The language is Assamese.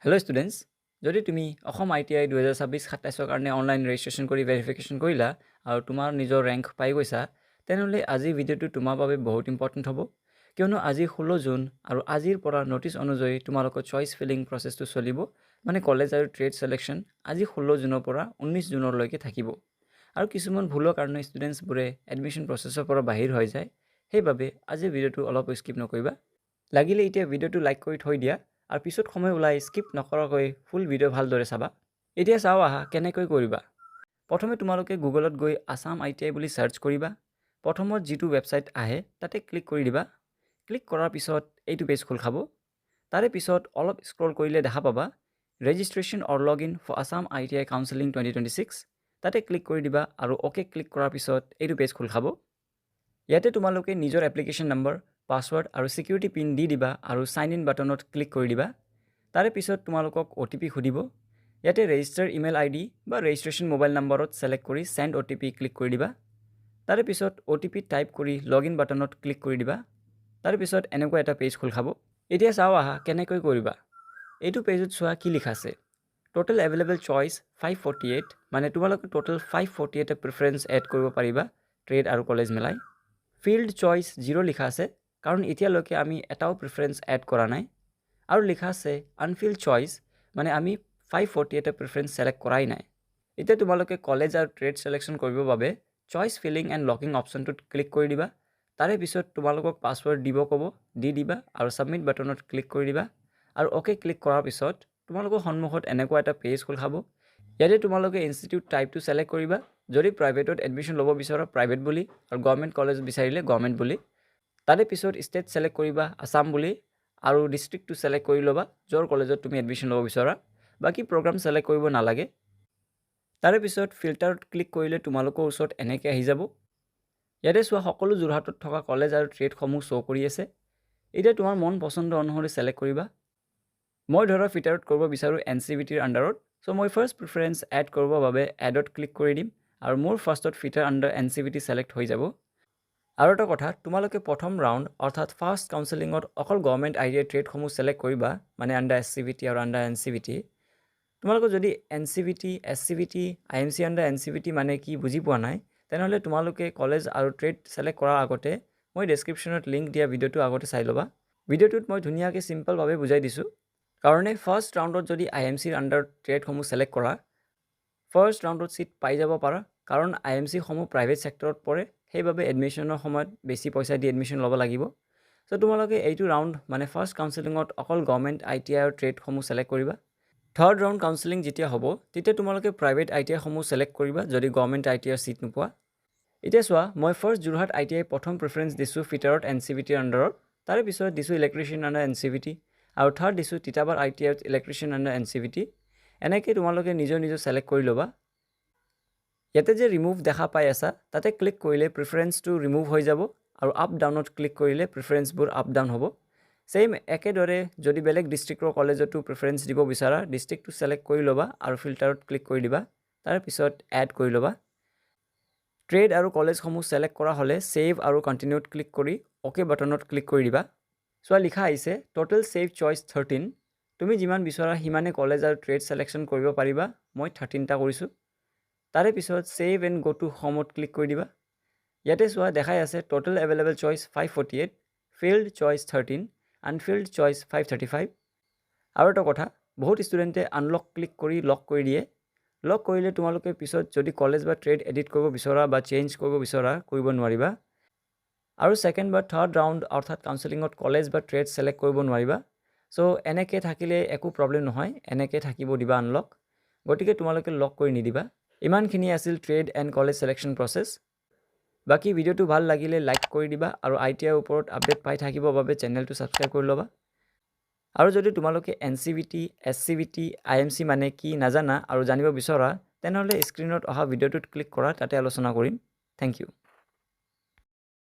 হেল্ল' ষ্টুডেণ্টছ, যদি তুমি অসম ITI 2026-27 কাৰণে অনলাইন ৰেজিষ্ট্ৰেশ্যন কৰি ভেৰিফিকেশ্যন কৰিলা আৰু তোমাৰ নিজৰ ৰেংক পাই গৈছা, তেনেহ'লে আজিৰ ভিডিঅ'টো তোমাৰ বাবে বহুত ইম্পৰ্টেণ্ট হ'ব। কিয়নো আজি 16 জুন আৰু আজিৰ পৰা ন'টিছ অনুযায়ী তোমালোকৰ চইচ ফিলিং প্ৰচেছটো চলিব, মানে কলেজ আৰু ট্ৰেড ছিলেকশ্যন আজি 16 জুনৰ পৰা 19 জুনলৈকে থাকিব। আৰু কিছুমান ভুলৰ কাৰণে ষ্টুডেণ্টছবোৰে এডমিশ্যন প্ৰচেছৰ পৰা বাহিৰ হৈ যায়। সেইবাবে আজিৰ ভিডিঅ'টো অলপ স্কিপ নকৰিবা। লাগিলে এতিয়া ভিডিঅ'টো লাইক কৰি থৈ দিয়া আৰু পিছত সময় ওলাই স্কিপ নকৰাকৈ ফুল ভিডিঅ' ভালদৰে চাবা। এতিয়া চাওঁ আহা কেনেকৈ কৰিবা। প্ৰথমে তোমালোকে গুগলত গৈ আসাম ITI বুলি চাৰ্চ কৰিবা। প্ৰথমত যিটো ৱেবছাইট আহে তাতে ক্লিক কৰি দিবা। ক্লিক কৰাৰ পিছত এইটো পেজ খোল খাব। তাৰে পিছত অলপ স্ক্ৰল কৰিলে দেখা পাবা registration or log in for Assam ITI counselling 2026। তাতে ক্লিক কৰি দিবা আৰু অ'কে ক্লিক কৰাৰ পিছত এইটো পেজ খোল খাব। ইয়াতে তোমালোকে নিজৰ এপ্লিকেশ্যন নম্বৰ, পাছৱৰ্ড আৰু চিকিউৰিটি পিন দি দিবা আৰু চাইন ইন বাটনত ক্লিক কৰি দিবা। তাৰে পিছত তোমালোকক OTP সুধিব। ইয়াতে ৰেজিষ্টাৰ ইমেইল ID বা ৰেজিষ্ট্ৰেশ্যন মোবাইল নম্বৰত ছিলেক্ট কৰি চেণ্ড OTP ক্লিক কৰি দিবা। তাৰে পিছত OTP টাইপ কৰি লগ ইন বাটনত ক্লিক কৰি দিবা। তাৰে পিছত এনেকুৱা এটা পেজ খোল খাব। এতিয়া চাওঁ আহা কেনেকৈ কৰিবা। এইটো পেজত চোৱা কি লিখা আছে। টোটেল এভেইলেবল চইচ 548, মানে তোমালোকে টোটেল 548 প্ৰিফাৰেঞ্চ এড কৰিব পাৰিবা ট্ৰেড আৰু কলেজ মিলাই। ফিল্ড চইচ 0 লিখা আছে, কাৰণ এতিয়ালৈকে আমি এটাও প্ৰিফাৰেঞ্চ এড কৰা নাই। আৰু লিখা আছে আনফিল্ড চইচ, মানে আমি 548 প্ৰিফাৰেঞ্চ ছিলেক্ট কৰাই নাই। এতিয়া তোমালোকে কলেজ আৰু ট্ৰেড ছিলেকশ্যন কৰিবৰ বাবে চইচ ফিলিং এণ্ড লকিং অপশ্যনটোত ক্লিক কৰি দিবা। তাৰে পিছত তোমালোকক পাছৱৰ্ড দিব ক'ব, দি দিবা আৰু ছাবমিট বাটনত ক্লিক কৰি দিবা আৰু অ'কে ক্লিক কৰাৰ পিছত তোমালোকৰ সন্মুখত এনেকুৱা এটা পেজ খোল খাব। ইয়াতে তোমালোকে ইনষ্টিটিউট টাইপটো ছিলেক্ট কৰিবা। যদি প্ৰাইভেটত এডমিশ্যন ল'ব বিচৰা প্ৰাইভেট বুলি আৰু গভৰ্ণমেণ্ট কলেজ বিচাৰিলে গভৰ্ণমেণ্ট বুলি। তাৰে পিছত ষ্টেট ছিলেক্ট কৰিবা আসাম বুলি আৰু ডিষ্ট্ৰিক্টটো ছিলেক্ট কৰি ল'বা য'ৰ কলেজত তুমি এডমিশ্যন ল'ব বিচৰা। বাকী প্ৰগ্ৰাম ছিলেক্ট কৰিব নালাগে। তাৰে পিছত ফিল্টাৰত ক্লিক কৰিলে তোমালোকৰ ওচৰত এনেকৈ আহি যাব। ইয়াতে চোৱা সকলো যোৰহাটত থকা কলেজ আৰু ট্ৰেডসমূহ শ্ব' কৰি আছে। এতিয়া তোমাৰ মন পচন্দ অনুসৰি ছিলেক্ট কৰিবা। মই ধৰা ফিল্টাৰত কৰিব বিচাৰোঁ NCVTৰ আণ্ডাৰত, চ' মই ফাৰ্ষ্ট প্ৰিফাৰেঞ্চ এড কৰিবৰ বাবে এডত ক্লিক কৰি দিম আৰু মোৰ ফাৰ্ষ্টত ফিল্টাৰ আণ্ডাৰ NCVT ছিলেক্ট হৈ যাব। আৰু এটা কথা, তোমালোকে প্ৰথম ৰাউণ্ড অৰ্থাৎ ফাৰ্ষ্ট কাউন্সেলিঙত অকল গভৰ্ণমেণ্ট ITI ট্ৰেডসমূহ ছিলেক্ট কৰিবা, মানে আণ্ডাৰ SCVT আৰু আণ্ডাৰ NCVT। তোমালোকৰ যদি NCVT, SCVT, IMC under NCVT মানে কি বুজি পোৱা নাই, তেনেহ'লে তোমালোকে কলেজ আৰু ট্ৰেড ছিলেক্ট কৰাৰ আগতে মই ডেছক্ৰিপশ্যনত লিংক দিয়া ভিডিঅ'টো আগতে চাই ল'বা। ভিডিঅ'টোত মই ধুনীয়াকৈ চিম্পলভাৱে বুজাই দিছোঁ। কাৰণে ফাৰ্ষ্ট ৰাউণ্ডত যদি IMCৰ আণ্ডাৰ ট্ৰেডসমূহ ছিলেক্ট কৰা, ফাৰ্ষ্ট ৰাউণ্ডত ছিট পাই যাব পাৰা, কাৰণ IMCসমূহ প্ৰাইভেট ছেক্টৰত পৰে, সেইবাবে এডমিশ্যনৰ সময়ত বেছি পইচা দি এডমিশ্যন ল'ব লাগিব। চ' তোমালোকে এইটো ৰাউণ্ড মানে ফাৰ্ষ্ট কাউন্সেলিঙত অকল গভৰ্ণমেণ্ট ITI আৰু ট্ৰেডসমূহ ছিলেক্ট কৰিবা। থাৰ্ড ৰাউণ্ড কাউন্সেলিং যেতিয়া হ'ব, তেতিয়া তোমালোকে প্ৰাইভেট ITIসমূহ ছিলেক্ট কৰিবা যদি গভৰ্ণমেণ্ট ITIৰ ছিট নোপোৱা। এতিয়া চোৱা, মই ফাৰ্ষ্ট যোৰহাট ITI প্ৰথম প্ৰিফাৰেঞ্চ দিছোঁ ফিটাৰত NCVTৰ আণ্ডাৰত, তাৰে পিছত দিছোঁ ইলেক্ট্ৰিচিয়ান আণ্ডাৰ NCVT আৰু থাৰ্ড দিছোঁ তিতাবৰ ITIত ইলেক্ট্ৰিচিয়ান আণ্ডাৰ NCVT। এনেকৈ তোমালোকে নিজৰ ছিলেক্ট কৰি ল'বা। ইয়াতে যে ৰিমুভ দেখা পাই আছা, তাতে ক্লিক কৰিলে প্ৰিফাৰেঞ্চটো ৰিমুভ হৈ যাব আৰু আপ ডাউনত ক্লিক কৰিলে প্ৰিফাৰেঞ্চবোৰ আপ ডাউন হ'ব। ছেইম একেদৰে যদি বেলেগ ডিষ্ট্ৰিক্টৰ কলেজতো প্ৰিফাৰেঞ্চ দিব বিচাৰা, ডিষ্ট্ৰিক্টটো ছিলেক্ট কৰি ল'বা আৰু ফিল্টাৰত ক্লিক কৰি দিবা। তাৰপিছত এড কৰি ল'বা। ট্ৰেড আৰু কলেজসমূহ ছিলেক্ট কৰা হ'লে ছেভ আৰু কণ্টিনিউত ক্লিক কৰি অ'কে বাটনত ক্লিক কৰি দিবা। চোৱা লিখা আহিছে টোটেল ছেভ চইচ 13। তুমি যিমান বিচৰা সিমানে কলেজ আৰু ট্ৰেড ছিলেকশ্যন কৰিব পাৰিবা। মই 13টা কৰিছোঁ। তাৰে পিছত ছেভ এণ্ড গো টু হোমত ক্লিক কৰি দিবা। ইয়াতে চোৱা দেখাই আছে total available choice 548, filled choice 13, unfilled choice 535। আৰু এটা কথা, বহুত ষ্টুডেণ্টে আনলক ক্লিক কৰি লক কৰি দিয়ে। লক কৰিলে তোমালোকে পিছত যদি কলেজ বা ট্ৰেড এডিট কৰিব বিচৰা বা চেঞ্জ কৰিব বিচৰা, কৰিব নোৱাৰিবা। আৰু ছেকেণ্ড বা থাৰ্ড ৰাউণ্ড অৰ্থাৎ কাউন্সেলিঙত কলেজ বা ট্ৰেড ছিলেক্ট কৰিব নোৱাৰিবা। চ' এনেকৈ থাকিলে একো প্ৰব্লেম নহয়, এনেকৈ থাকিব দিবা আনলক। গতিকে তোমালোকে লক কৰি নিদিবা। ইমানখিনি আছিল trade and college selection process. বাকী ভিডিঅ'টো ভাল লাগিলে লাইক কৰি দিবা আৰু ITIৰ ওপৰত আপডেট পাই থাকিবৰ বাবে চেনেলটো ছাবস্ক্ৰাইব কৰি ল'বা। আৰু যদি তোমালোকে NCVT, SCVT, IMC মানে কি নাজানা আৰু জানিব বিচৰা, তেনেহ'লে স্ক্ৰীণত অহা ভিডিঅ'টোত ক্লিক কৰা, তাতে আলোচনা কৰিম। Thank U.